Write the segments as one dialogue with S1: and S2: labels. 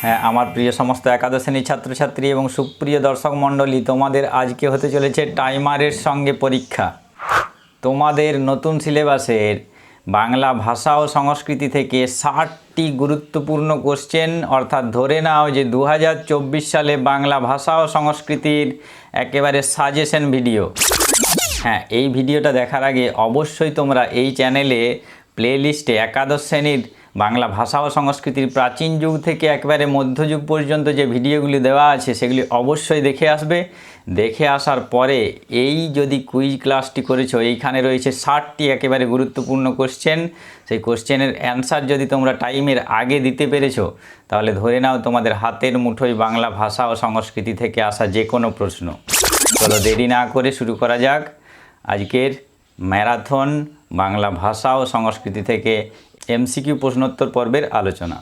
S1: হ্যাঁ, আমার প্রিয় সমস্ত একাদশ শ্রেণীর ছাত্রছাত্রী এবং সুপ্রিয় দর্শক মণ্ডলী, তোমাদের আজকে হতে চলেছে টাইমারের সঙ্গে পরীক্ষা। তোমাদের নতুন সিলেবাসের বাংলা ভাষা ও সংস্কৃতি থেকে 60টি গুরুত্বপূর্ণ কোশ্চেন, অর্থাৎ ধরে নাও যে 2024 সালে বাংলা ভাষা ও সংস্কৃতির একেবারে সাজেশন ভিডিও। হ্যাঁ, এই ভিডিওটা দেখার আগে অবশ্যই তোমরা এই চ্যানেলে প্লেলিস্টে একাদশ শ্রেণীর বাংলা ভাষা ও সংস্কৃতির প্রাচীন যুগ থেকে একেবারে মধ্যযুগ পর্যন্ত যে ভিডিওগুলি দেওয়া আছে সেগুলি অবশ্যই দেখে আসবে। দেখে আসার পরে এই যদি কুইজ ক্লাসটি করেছো, এইখানে রয়েছে 60টি একেবারে গুরুত্বপূর্ণ কোশ্চেন। সেই কোশ্চেনের অ্যান্সার যদি তোমরা টাইমের আগে দিতে পেরেছো, তাহলে ধরে নাও তোমাদের হাতের মুঠোয় বাংলা ভাষা ও সংস্কৃতি থেকে আসা যে কোনো প্রশ্ন। চলো দেরি না করে শুরু করা যাক আজকের ম্যারাথন বাংলা ভাষা ও সংস্কৃতি থেকে এমসিকিউ প্রশ্নোত্তর পর্বের আলোচনা।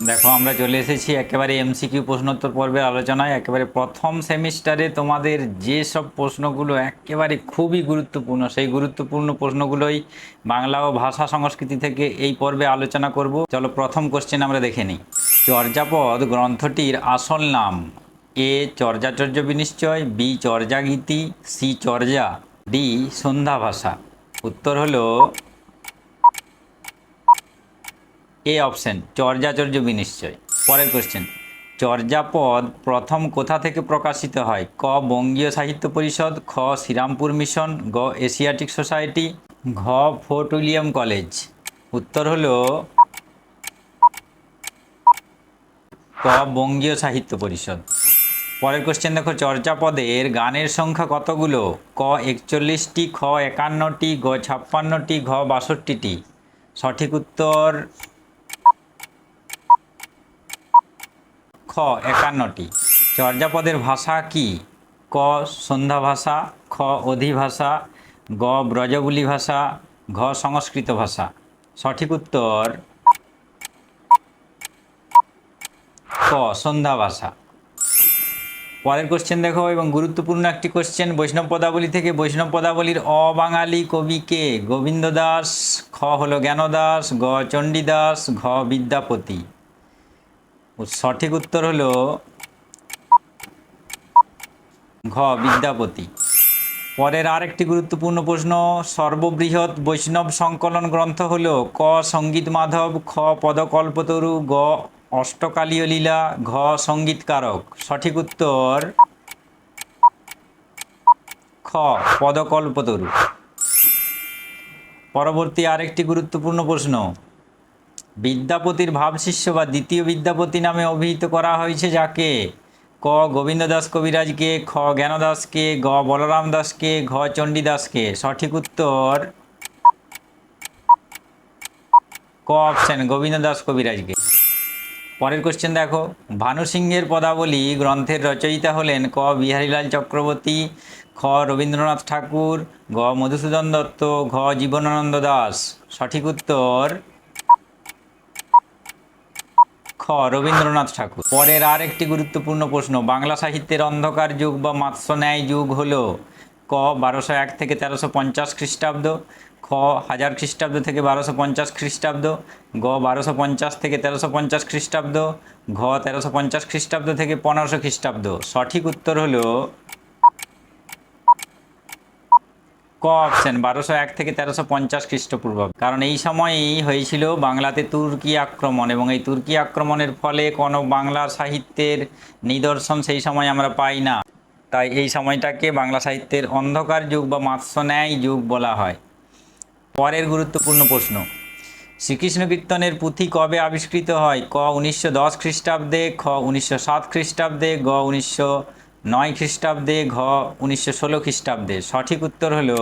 S1: দেখো, আমরা চলে এসেছি একেবারে এমসিকিউ প্রশ্নোত্তর পর্বের আলোচনায়। একেবারে প্রথম সেমিস্টারে তোমাদের যে সব প্রশ্নগুলো একেবারে খুবই গুরুত্বপূর্ণ, সেই গুরুত্বপূর্ণ প্রশ্নগুলোই বাংলা ও ভাষা সংস্কৃতি থেকে এই পর্বে আলোচনা করব। চলো প্রথম কোশ্চেন আমরা দেখে নিই। চর্যাপদ গ্রন্থটির আসল নাম? এ চর্যাচর্য বিনিশ্চয়, বি চর্যাগীতি, সি চর্যা, ডি সন্ধ্যা ভাষা। উত্তর হলো এ অপশন, চর্যাচর্য বিনিশ্চয়। পরের কোশ্চেন, চর্যাপদ প্রথম কোথা থেকে প্রকাশিত হয়? ক বঙ্গীয় সাহিত্য পরিষদ, খ শ্রীরামপুর মিশন, গ এশিয়াটিক সোসাইটি, ঘ ফোর্ট উইলিয়াম কলেজ। উত্তর হলো ক বঙ্গীয় সাহিত্য পরিষদ। পরের কোশ্চেন দেখো, চর্যাপদের গানের সংখ্যা কতগুলো? ক 41টি, খ 51টি, গ 56টি, ঘ 62টি। সঠিক উত্তর খ 51টি। চর্যাপদের ভাষা কি? ক সন্ধ্যা ভাষা, খ অধিভাষা, গ ব্রজবুলি ভাষা, ঘ সংস্কৃত ভাষা। সঠিক উত্তর ক সন্ধ্যা ভাষা। পরের কোশ্চেন দেখো, এবং গুরুত্বপূর্ণ একটি কোশ্চেন। বৈষ্ণব পদাবলী থেকে বৈষ্ণব পদাবলীর অবাঙালি কবি কে? গোবিন্দ দাস, খ হলো জ্ঞানদাস, গ চণ্ডীদাস, ঘ বিদ্যাপতি। সঠিক উত্তর হলো ঘ বিদ্যাপতি। পরের আরেকটি গুরুত্বপূর্ণ প্রশ্ন, সর্ববৃহৎ বৈষ্ণব সংকলন গ্রন্থ হলো? ক সঙ্গীত মাধব, খ পদকল্পতরু, গ অষ্টকালীয় লীলা, ঘ সঙ্গীতকারক। সঠিক উত্তর খ পদকল্পতরু। পরবর্তী আরেকটি গুরুত্বপূর্ণ প্রশ্ন, বিদ্যাপতির ভাবশিষ্য বা দ্বিতীয় বিদ্যাপতি নামে অভিহিত করা হয়েছে যাকে? ক গোবিন্দ দাস কবিরাজকে, খ জ্ঞানদাসকে, গ বলরাম দাসকে, ঘ চণ্ডীদাসকে। সঠিক উত্তর ক অপশন, গোবিন্দ দাস কবিরাজকে। পরের কোশ্চেন দেখো, ভানু সিংহের পদাবলী গ্রন্থের রচয়িতা হলেন? ক বিহারীলাল চক্রবর্তী, খ রবীন্দ্রনাথ ঠাকুর, গ মধুসূদন দত্ত, ঘ জীবনানন্দ দাস। সঠিক উত্তর খ রবীন্দ্রনাথ ঠাকুর। পরের আর একটি গুরুত্বপূর্ণ প্রশ্ন, বাংলা সাহিত্যের অন্ধকার যুগ বা মাৎস্যন্যায় যুগ হলো? ক 1201 থেকে 1350 খ্রিস্টাব্দ, খ 1000 খ্রিস্টাব্দ থেকে 1250 খ্রিস্টাব্দ, গ 1250 থেকে 1350 খ্রিস্টাব্দ, ঘ 1350 খ্রিস্টাব্দ থেকে 1500 খ্রিস্টাব্দ। সঠিক উত্তর হলো ক অপশন, 1201 থেকে 1350 খ্রিস্টপূর্ব। কারণ এই সময়ই হয়েছিল বাংলাতে তুর্কি আক্রমণ, এবং এই তুর্কি আক্রমণের ফলে কোনো বাংলা সাহিত্যের নিদর্শন সেই সময় আমরা পাই না। তাই এই সময়টাকে বাংলা সাহিত্যের অন্ধকার যুগ বা মাৎস্যন্যায় যুগ বলা হয়। পরের গুরুত্বপূর্ণ প্রশ্ন, শ্রীকৃষ্ণ কীর্তনের পুঁথি কবে আবিষ্কৃত হয়? ক 1910 খ্রিস্টাব্দে, খ 1907 খ্রিস্টাব্দে, গ 1909 খ্রিস্টাব্দে, ঘ 1916 খ্রিস্টাব্দে। সঠিক উত্তর হলো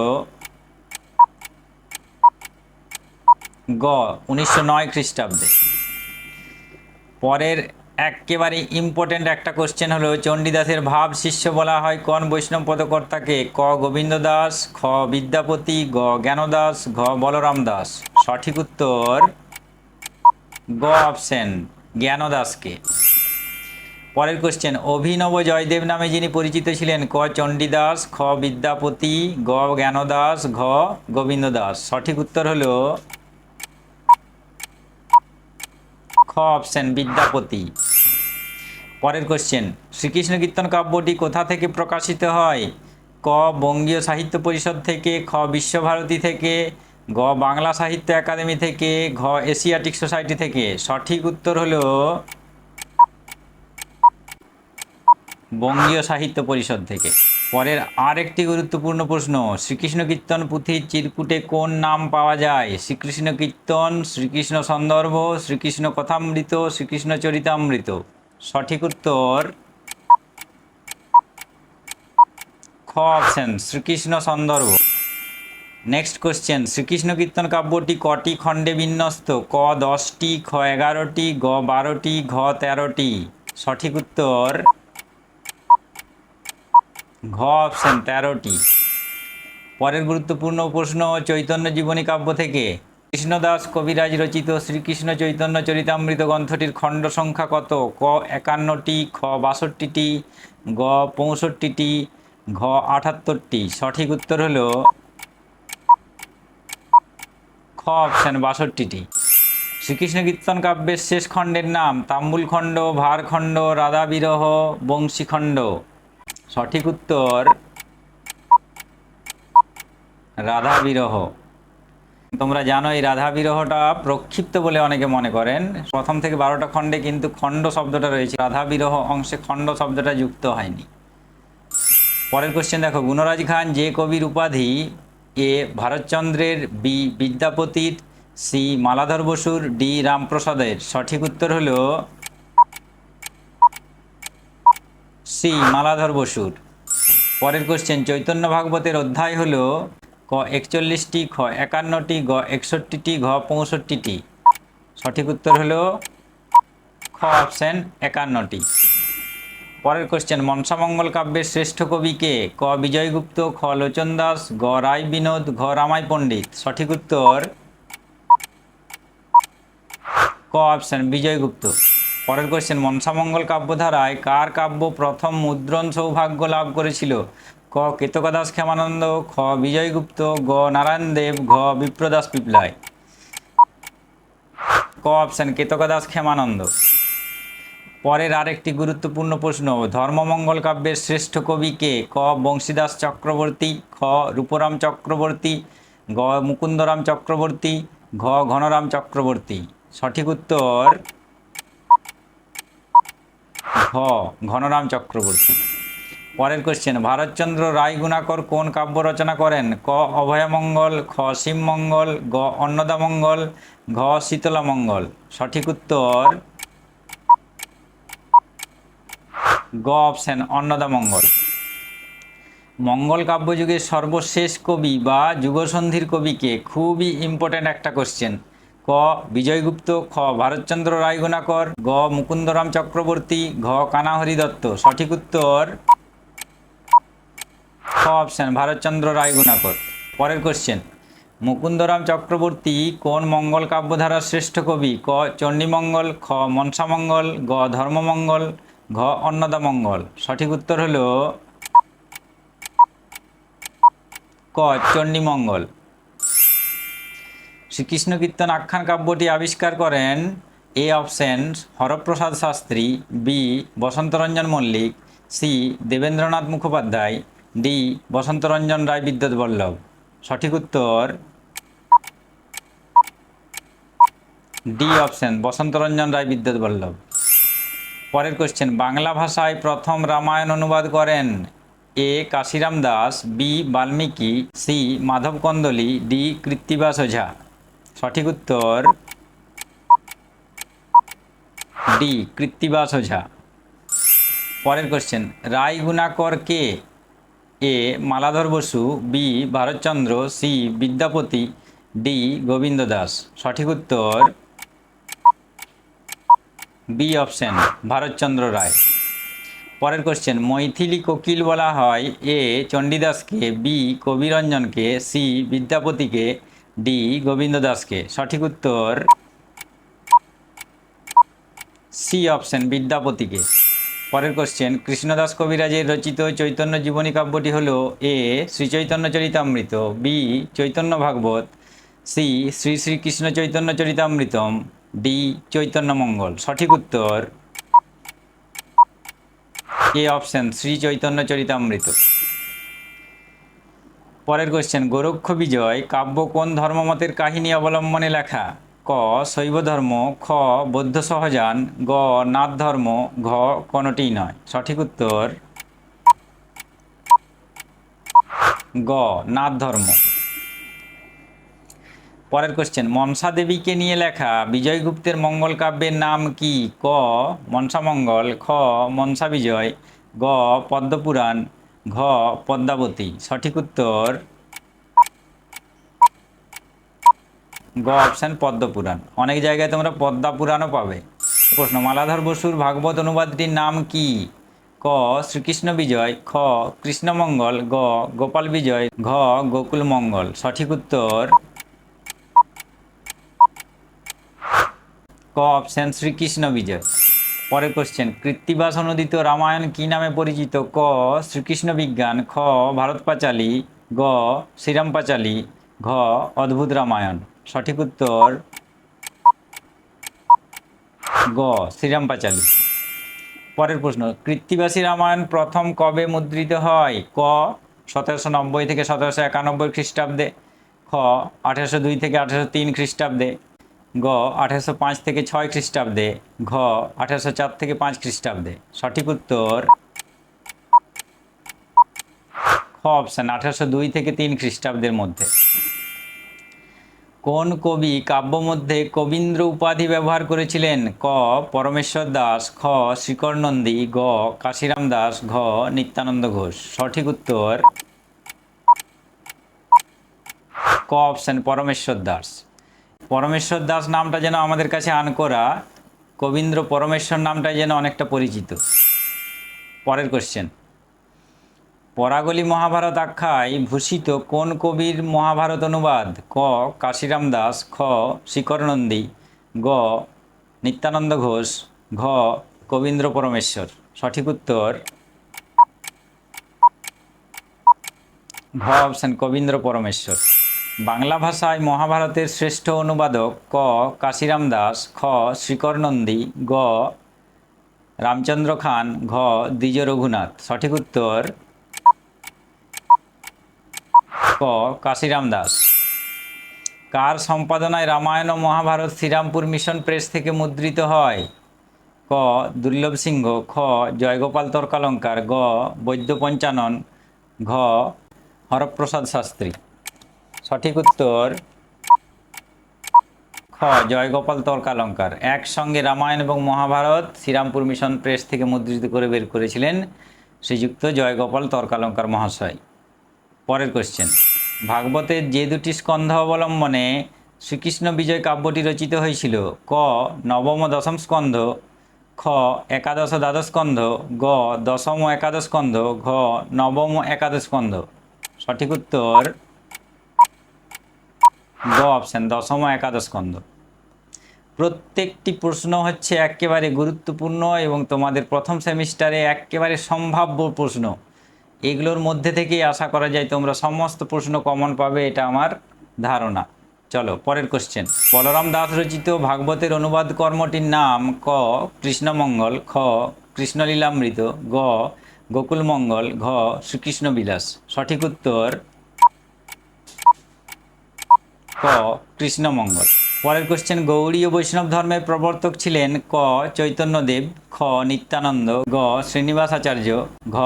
S1: গ 1909 খ্রিস্টাব্দে। পরের একেবারে ইম্পর্টেন্ট একটা কোশ্চেন হলো, চণ্ডীদাসের ভাব শিষ্য বলা হয় কোন বৈষ্ণব পদকর্তাকে? ক গোবিন্দ দাস, খ বিদ্যাপতি, গ জ্ঞানদাস, ঘ বলরাম দাস। সঠিক উত্তর গ অপশন, জ্ঞানদাসকে। পরের কোশ্চেন, অভিনব জয়দেব নামে যিনি পরিচিত ছিলেন? ক চণ্ডীদাস, খ বিদ্যাপতি, গ জ্ঞানদাস, ঘ গোবিন্দ দাস। সঠিক উত্তর হলো খ অপশন, বিদ্যাপতি। পরের কোশ্চেন, শ্রীকৃষ্ণ কীর্তন কাব্যটি কোথা থেকে প্রকাশিত হয়? ক বঙ্গীয় সাহিত্য পরিষদ থেকে, খ বিশ্বভারতী থেকে, গ বাংলা সাহিত্য একাডেমি থেকে, ঘ এশিয়াটিক সোসাইটি থেকে। সঠিক উত্তর হলো বঙ্গীয় সাহিত্য পরিষদ থেকে। পরের আরেকটি গুরুত্বপূর্ণ প্রশ্ন, শ্রীকৃষ্ণ কীর্তন পুঁথির চিরকুটে কোন নাম পাওয়া যায়? শ্রীকৃষ্ণ কীর্তন, শ্রীকৃষ্ণ সন্দর্ভ, শ্রীকৃষ্ণ কথামৃত, শ্রীকৃষ্ণ চরিতামৃত। সঠিক উত্তর খ option Shrikrishna Sandarbha. Next question, Shrikrishna Kirtan কাব্যটি কটি খণ্ডে বিন্যস্ত? ক 10টি, খ 11টি, গ 12টি, ঘ 13টি। সঠিক উত্তর ঘ অপশন 13টি। পরের গুরুত্বপূর্ণ প্রশ্ন, চৈতন্য জীবনী কাব্য থেকে কৃষ্ণদাস কবিরাজ রচিত শ্রীকৃষ্ণ চৈতন্য চরিতামৃত গ্রন্থটির খণ্ড সংখ্যা কত? ক 51টি, খ 62টি, গ 65টি, ঘ 78টি। সঠিক উত্তর হলো খ অপশন 62টি। শ্রীকৃষ্ণ কীর্তন কাব্যের শেষ খণ্ডের নাম? তাম্বুল খণ্ড, ভারখণ্ড, রাধা বিরহ, বংশীখণ্ড। সঠিক উত্তর রাধা বিরহ। তোমরা জানো এই রাধা বিরহটা প্রক্ষিপ্ত বলে অনেকে মনে করেন। প্রথম থেকে 12টা খণ্ডে কিন্তু খণ্ড শব্দটা রয়েছে, রাধা বিরহ অংশে খণ্ড শব্দটা যুক্ত হয়নি। পরের কোশ্চেন দেখো, গুণরাজ খান যে কবির উপাধি? এ ভারতচন্দ্রের, বি বিদ্যাপতির, সি মালাধর বসুর, ডি রামপ্রসাদের। সঠিক উত্তর হলো সি মালাধর বসুর। পরের কোশ্চেন, চৈতন্য ভাগবতের অধ্যায় হলো? ক 41টি, খ 51টি, গ 61টি, ঘ 65টি। সঠিক উত্তর হলো খ অপশন 51টি। পরের কোশ্চেন, মনসামঙ্গল কাব্যের শ্রেষ্ঠ কবি কে? ক বিজয়গুপ্ত, খ লোচন দাস, গ রায় বিনোদ, ঘ রামাই পণ্ডিত। সঠিক উত্তর ক অপশন বিজয়গুপ্ত। পরের কোশ্চেন, মনসামঙ্গল কাব্যধারায় কার কাব্য প্রথম মুদ্রণ সৌভাগ্য লাভ করেছিল? ক কেতকদাস ক্ষেমানন্দ, খ বিজয়গুপ্ত, গ নারায়ণ দেব, ঘ বিপ্রদাস পিপলায়। ক অপশন কেতকদাস ক্ষেমানন্দ। পরের আরেকটি গুরুত্বপূর্ণ প্রশ্ন, ধর্মমঙ্গল কাব্যের শ্রেষ্ঠ কবি কে? ক বংশীদাস চক্রবর্তী, খ রূপরাম চক্রবর্তী, গ মুকুন্দরাম চক্রবর্তী, ঘ ঘনরাম চক্রবর্তী। সঠিক উত্তর ঘ ঘনরাম চক্রবর্তী। পরের কোশ্চেন, ভারতচন্দ্র রায়গুণাকর কোন কাব্য রচনা করেন? ক অভয়মঙ্গল, খ শিবমঙ্গল, গ অন্নদামঙ্গল, ঘ শীতলামঙ্গল। সঠিক উত্তর গ অপশন অন্নদামঙ্গল। মঙ্গল কাব্যযুগের সর্বশেষ কবি বা যুগসন্ধির কবিকে? খুবই ইম্পর্ট্যান্ট একটা কোশ্চেন। ক বিজয়গুপ্ত, খ ভারতচন্দ্র রায়গুণাকর, গ মুকুন্দরাম চক্রবর্তী, ঘ কানাহরি দত্ত। সঠিক উত্তর খ অপশন ভারতচন্দ্র রায়গুণাকর। পরের কোশ্চেন, মুকুন্দরাম চক্রবর্তী কোন মঙ্গল কাব্যধারার শ্রেষ্ঠ কবি? ক চণ্ডীমঙ্গল, খ মনসামঙ্গল, গ ধর্মমঙ্গল, ঘ অন্নদামঙ্গল। সঠিক উত্তর হলো ক চণ্ডীমঙ্গল। শ্রীকৃষ্ণ কীর্তন আখ্যান কাব্যটি আবিষ্কার করেন? A option Haraprasad Shastri, B Basantaranjan Mallick, C Debendranath Mukhopadhyay, D Basantaranjan Roy Bidyut Ballabh. সঠিক উত্তর ডি অপশন বসন্তরঞ্জন রায় বিদ্যুৎ বল্লভ। পরের কোশ্চেন, বাংলা ভাষায় প্রথম রামায়ণ অনুবাদ করেন? A Kashiram Das, B Valmiki, C Madhav Kandali, D Krittibas Ojha. সঠিক উত্তর ডি কৃত্তিবাস ওঝা। পরের কোশ্চেন, রায়গুণাকর কে? A Maladhar Basu, B Bharatchandra, C Vidyapati, D Gobinda Das. সঠিক উত্তর বি অপশন ভারতচন্দ্র রায়। পরের কোশ্চেন, মৈথিলি কোকিল বলা হয়? এ চণ্ডীদাসকে, বি কবিরঞ্জনকে, সি বিদ্যাপতিকে, ডি গোবিন্দ দাসকে। সঠিক উত্তর সি অপশন বিদ্যাপতিকে। পরের কোশ্চেন, কৃষ্ণদাস কবিরাজের রচিত চৈতন্য জীবনী কাব্যটি হল? এ শ্রীচৈতন্য চরিতামৃত, বি চৈতন্য ভাগবত, সি শ্রী শ্রীকৃষ্ণ চৈতন্য চরিতামৃতম, ডি চৈতন্য মঙ্গল। সঠিক উত্তর এ অপশন শ্রী চৈতন্য চরিতামৃত। পরের কোশ্চেন, গোরক্ষ বিজয় কাব্য কোন ধর্মমতের কাহিনী অবলম্বনে লেখা? ক শৈব ধর্ম, খ বৌদ্ধ সহজান, গ নাথ ধর্ম, ঘ কোনটিই নয়। সঠিক উত্তর গ নাথ ধর্ম। পরের কোশ্চেন, মনসা দেবীকে নিয়ে লেখা বিজয়গুপ্তের মঙ্গল কাব্যের নাম কি? ক মনসামঙ্গল, খ মনসা বিজয়, গ পদ্মপুরাণ, ঘ পদ্মাবতী। সঠিক উত্তর গ অপশন পদ্মপুরাণ। অনেক জায়গায় তোমরা পদ্মা পুরাণও পাবে। প্রশ্ন, মালাধর বসুর ভাগবত অনুবাদটির নাম কি? ক শ্রীকৃষ্ণ বিজয়, খ কৃষ্ণমঙ্গল, গ গোপাল বিজয়, ঘ গোকুল মঙ্গল। সঠিক উত্তর ক অপশন শ্রীকৃষ্ণ বিজয়। পরের কোশ্চেন, কৃত্তিবাস অনুদিত রামায়ণ কি নামে পরিচিত? ক শ্রীকৃষ্ণ বিজ্ঞান, খ ভারত পাঁচালী, গ শ্রীরাম পাঁচালী, ঘ অদ্ভুত রামায়ণ। সঠিক উত্তর গ শ্রীরাম পাঁচালী। পরের প্রশ্ন, কৃত্তিবাসী রামায়ণ প্রথম কবে মুদ্রিত হয়? ক 1790 থেকে 1791 খ্রিস্টাব্দে, খ 1802 থেকে 1803 খ্রিস্টাব্দে, গ 1805 থেকে 6 খ্রিস্টাব্দে, ঘ 1804 থেকে 5 খ্রিস্টাব্দে। সঠিক উত্তর খ অপশন 1802 থেকে 3 খ্রিস্টাব্দের মধ্যে। কোন কবি কাব্য মধ্যে কবীন্দ্র উপাধি ব্যবহার করেছিলেন? ক পরমেশ্বর দাস, খ শ্রীকর নন্দী, গ কাশিরাম দাস, ঘ নিত্যানন্দ ঘোষ। সঠিক উত্তর ক অপশন পরমেশ্বর দাস। পরমেশ্বর দাস নামটা যেন আমাদের কাছে আনকোরা, কবীন্দ্র পরমেশ্বর নামটা যেন অনেকটা পরিচিত। পরের কোশ্চেন, পরাগলি মহাভারত আখ্যায় ভূষিত কোন কবির মহাভারত অনুবাদ? ক কাশিরাম দাস, খ শিকর নন্দী, গ নিত্যানন্দ ঘোষ, ঘ কবীন্দ্র পরমেশ্বর। সঠিক উত্তর ঘ অপশন কবীন্দ্র পরমেশ্বর। বাংলা ভাষায় মহাভারতের শ্রেষ্ঠ অনুবাদক? ক কাশিরাম দাস, খ শ্রীকর নন্দী, গ রামচন্দ্র খান, ঘ দ্বিজ রঘুনাথ। সঠিক উত্তর ক কাশিরাম দাস। কার সম্পাদনায় রামায়ণ ও মহাভারত শ্রীরামপুর মিশন প্রেস থেকে মুদ্রিত হয়? ক দুর্লভ সিংহ, খ জয়গোপাল তর্কালঙ্কার, গ বৈদ্য পঞ্চানন, ঘ হরপ্রসাদ শাস্ত্রী। সঠিক উত্তর খ জয়গোপাল তর্কালঙ্কার। একসঙ্গে রামায়ণ এবং মহাভারত শ্রীরামপুর মিশন প্রেস থেকে মুদ্রিত করে বের করেছিলেন শ্রীযুক্ত জয়গোপাল তর্কালঙ্কার মহাশয়। পরের কোশ্চেন, ভাগবতের যে দুটি স্কন্ধ অবলম্বনে শ্রীকৃষ্ণ বিজয় কাব্যটি রচিত হয়েছিল? ক নবম ও দশম স্কন্ধ, খ একাদশ ও দ্বাদশ স্কন্ধ, গ দশম ও একাদশ স্কন্ধ, ঘ নবম ও একাদশ স্কন্ধ। সঠিক উত্তর গ অপশন দশম ও একাদশ স্কন্ধ। প্রত্যেকটি প্রশ্ন হচ্ছে একেবারে গুরুত্বপূর্ণ এবং তোমাদের প্রথম সেমিস্টারে একেবারে সম্ভাব্য প্রশ্ন। এগুলোর মধ্যে থেকেই আশা করা যায় তোমরা সমস্ত প্রশ্ন কমন পাবে, এটা আমার ধারণা। চলো পরের কোশ্চেন, বলরাম দাস রচিত ভাগবতের অনুবাদ কর্মটির নাম? ক কৃষ্ণমঙ্গল, খ কৃষ্ণলীলামৃত, গ গোকুলমঙ্গল, ঘ শ্রীকৃষ্ণ বিলাস। সঠিক উত্তর ক কৃষ্ণমঙ্গল। পরের কোশ্চেন, গৌড়ীয় বৈষ্ণব ধর্মের প্রবর্তক ছিলেন? ক চৈতন্যদেব, খ নিত্যানন্দ, গ শ্রীনিবাসাচার্য, ঘ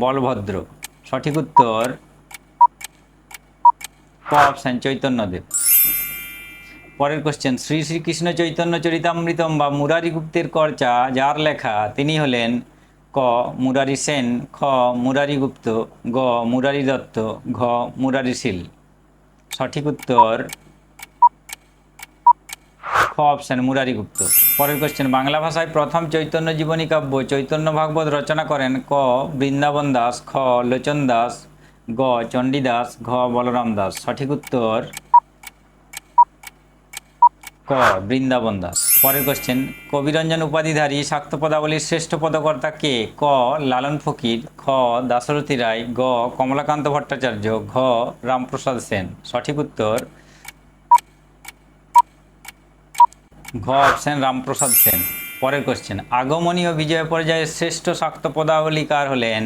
S1: বলভদ্র। সঠিক উত্তর ক অপশন চৈতন্যদেব। পরের কোশ্চেন, শ্রী শ্রীকৃষ্ণ চৈতন্য চরিতামৃতম বা মুরারি গুপ্তের কর্তা যার লেখা তিনি হলেন? ক মুরারি সেন, খ মুরারি গুপ্ত, গ মুরারি দত্ত, ঘ মুরারি শীল। সঠিক উত্তর খ অপশন মুরারি গুপ্ত। পরের কোশ্চেন, বাংলা ভাষায় প্রথম চৈতন্য জীবনী কাব্য চৈতন্য ভাগবত রচনা করেন? ক বৃন্দাবন দাস, খ লোচন দাস, গ চণ্ডীদাস, ঘ বলরাম দাস। সঠিক উত্তর ক বৃন্দাবন দাস। পরের কোশ্চেন, কবিরঞ্জন উপাধিধারী শাক্ত পদাবলীর শ্রেষ্ঠ পদকর্তা কে? ক লালন ফকির, খ দাশরথী রায়, গ কমলাকান্ত ভট্টাচার্য, ঘ রামপ্রসাদ সেন। সঠিক উত্তর ঘ অপশন রামপ্রসাদ সেন। পরের কোশ্চেন, আগমনী ও বিজয় পর্যায়ের শ্রেষ্ঠ শাক্ত পদাবলী কার হলেন?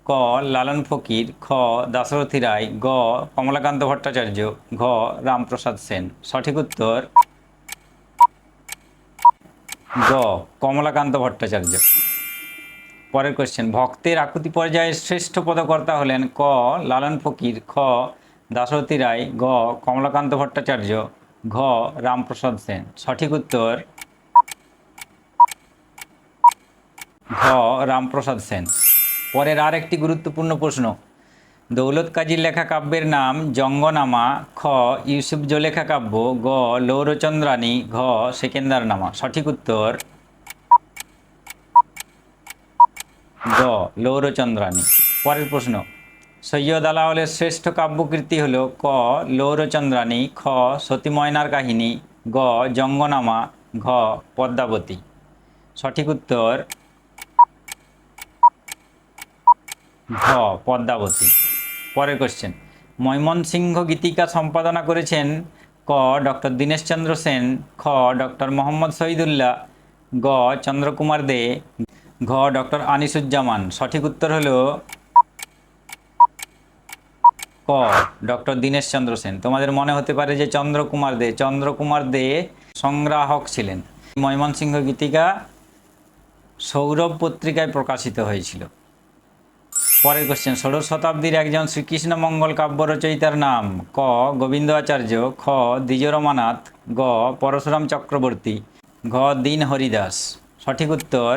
S1: ক লালন ফকির, খ দাশরথী রায়, গ কমলাকান্ত ভট্টাচার্য, ঘ রামপ্রসাদ সেন। সঠিক উত্তর গ কমলাকান্ত ভট্টাচার্য। পরের কোশ্চেন, ভক্তের আকুতি পর্যায়ের শ্রেষ্ঠ পদকর্তা হলেন? ক লালন ফকির, খ দাশরথী রায়, গ কমলাকান্ত ভট্টাচার্য, ঘ রামপ্রসাদ সেন। সঠিক উত্তর ঘ রামপ্রসাদ সেন। পরের আর একটি গুরুত্বপূর্ণ প্রশ্ন, দৌলত কাজীর লেখা কাব্যের নাম জঙ্গনামা, খ ইউসুফজো লেখা কাব্য, গ লৌরচন্দ্রানী, ঘ সেকেন্দারনামা। সঠিক উত্তর গ লৌরচন্দ্রানী। পরের প্রশ্ন, সৈয়দ আলাওলের শ্রেষ্ঠ কাব্যকৃতি হল? ক লৌরচন্দ্রানী, খ সতী ময়নার কাহিনী, গ জঙ্গনামা, ঘ পদ্মাবতী। সঠিক উত্তর ঘ পদ্মাবতী। পরের কোশ্চেন, ময়মনসিংহ গীতিকা সম্পাদনা করেছেন? ক ডক্টর দীনেশচন্দ্র সেন, খ ডক্টর মোহাম্মদ শহীদুল্লাহ, গ চন্দ্রকুমার দে, ঘ ডক্টর আনিসুজ্জামান। সঠিক উত্তর হলো ক ডক্টর দীনেশচন্দ্র সেন। তোমাদের মনে হতে পারে যে চন্দ্রকুমার দে সংগ্রাহক ছিলেন। ময়মনসিংহ গীতিকা সৌরভ পত্রিকায় প্রকাশিত হয়েছিল। পরের কোশ্চেন, ষোড়শ শতাব্দীর একজন শ্রীকৃষ্ণ মঙ্গল কাব্য রচয়িতার নাম? ক গোবিন্দ আচার্য, খ দ্বিজ রমানাথ, গ পরশুরাম চক্রবর্তী, ঘ দীন হরিদাস। সঠিক উত্তর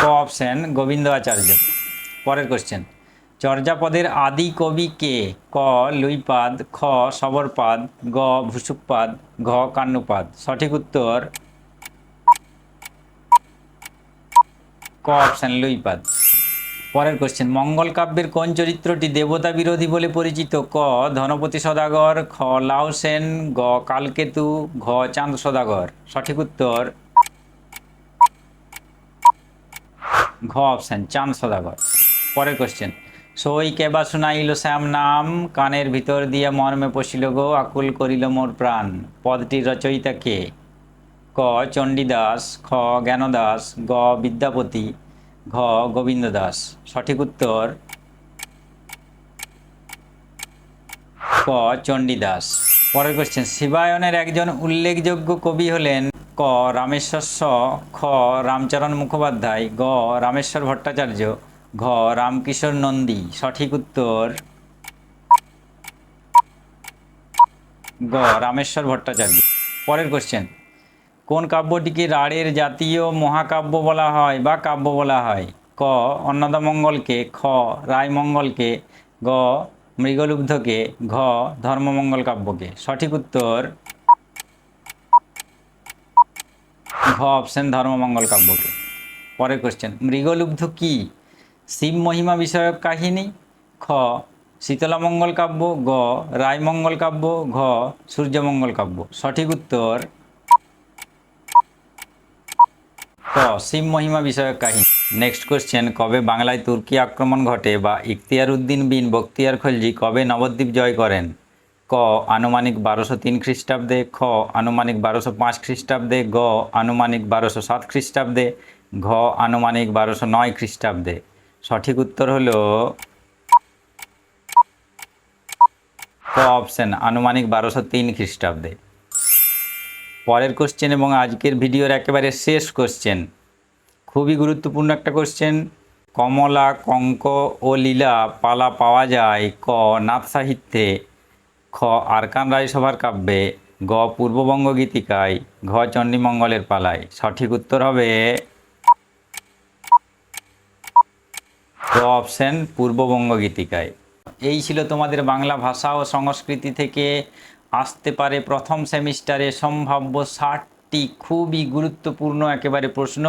S1: ক অপশন গোবিন্দ আচার্য। পরের কোশ্চেন, চর্যাপদের আদি কবি কে? ক লুইপাদ, খ শবরপাদ, গ ভূসুকপাদ, ঘ কান্নুপাদ। সঠিক উত্তর ক অপশন লুইপাদ। পরের কোশ্চেন, মঙ্গল কাব্যের কোন চরিত্রটি দেবতা বিরোধী বলে পরিচিত? ক ধনপতি সদাগর, খ লাউ সেন, গ কালকেতু, ঘ চাঁদ সদাগর। সঠিক উত্তর ঘ অপশন চাঁদ সদাগর। পরের কোশ্চেন, সই কেবা শুনাইল শ্যাম নাম, কানের ভিতর দিয়া মর্মে পশিল গো, আকুল করিল মোর প্রাণ। পদটির রচয়িতা কে? ক চণ্ডীদাস, খ জ্ঞানদাস, গ বিদ্যাপতি, ঘ গোবিন্দ দাস। সঠিক উত্তর ক চণ্ডীদাস। পরের কোশ্চেন, শিবায়নের একজন উল্লেখযোগ্য কবি হলেন? ক রামেশ্বর শ, খ রামচরণ মুখোপাধ্যায়, গ রামেশ্বর ভট্টাচার্য, ঘ রামকিশোর নন্দী। সঠিক উত্তর গ রামেশ্বর ভট্টাচার্য। পরের কোশ্চেন, কোন কাব্যটিকে রাঢ়ের জাতীয় মহাকাব্য বলা হয় বা কাব্য বলা হয়? ক অন্নদামঙ্গলকে, খ রায়মঙ্গলকে, গ মৃগলুব্ধকে, ঘ ধর্মমঙ্গল কাব্যকে। সঠিক উত্তর ঘ অপশন ধর্মমঙ্গল কাব্যকে। পরের কোশ্চেন, মৃগলুব্ধ কি? শিব মহিমা বিষয়ক কাহিনী, খ শীতলামঙ্গল কাব্য, গ রায়মঙ্গল কাব্য, ঘ সূর্যমঙ্গল কাব্য। সঠিক উত্তর ক শিব মহিমা বিষয়ক কাহিনী। নেক্সট কোশ্চেন, কবে বাংলায় তুর্কি আক্রমণ ঘটে বা ইখতিয়ার উদ্দিন বিন বখতিয়ার খলজি কবে নবদ্বীপ জয় করেন? ক আনুমানিক 1203 খ্রিস্টাব্দে, খ আনুমানিক 1205 খ্রিস্টাব্দে, গ আনুমানিক 1207 খ্রিস্টাব্দে, ঘ আনুমানিক 1209 খ্রিস্টাব্দে। সঠিক উত্তর হলো ক অপশন আনুমানিক 1203 খ্রিস্টাব্দে। পরের কোশ্চেন এবং আজকের ভিডিওর একেবারে শেষ কোশ্চেন, খুবই গুরুত্বপূর্ণ একটা কোশ্চেন। কমলা, কঙ্ক ও লীলা পালা পাওয়া যায়? ক নাথ সাহিত্যে, খ আরকান রায়সভার কাব্যে, গ পূর্ববঙ্গ গীতিকায়, ঘ চণ্ডীমঙ্গলের পালায়। সঠিক উত্তর হবে গ অপশন পূর্ববঙ্গ গীতিকায়। এই ছিল তোমাদের বাংলা ভাষা ও সংস্কৃতি থেকে আসতে পারে প্রথম সেমিস্টারে সম্ভাব্য 60টি খুবই গুরুত্বপূর্ণ একেবারে প্রশ্ন।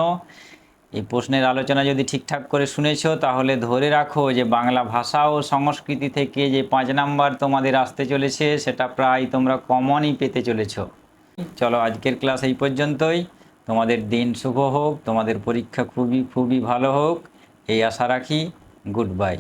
S1: এই প্রশ্নের আলোচনা যদি ঠিকঠাক করে শুনেছো তাহলে ধরে রাখো যে বাংলা ভাষা ও সংস্কৃতি থেকে যে 5 নাম্বার তোমাদের আসতে চলেছে সেটা প্রায় তোমরা কমনই পেতে চলেছো। চলো আজকের ক্লাস এই পর্যন্তই। তোমাদের দিন শুভ হোক, তোমাদের পরীক্ষা খুবই ভালো হোক এই আশা রাখি। Good bye.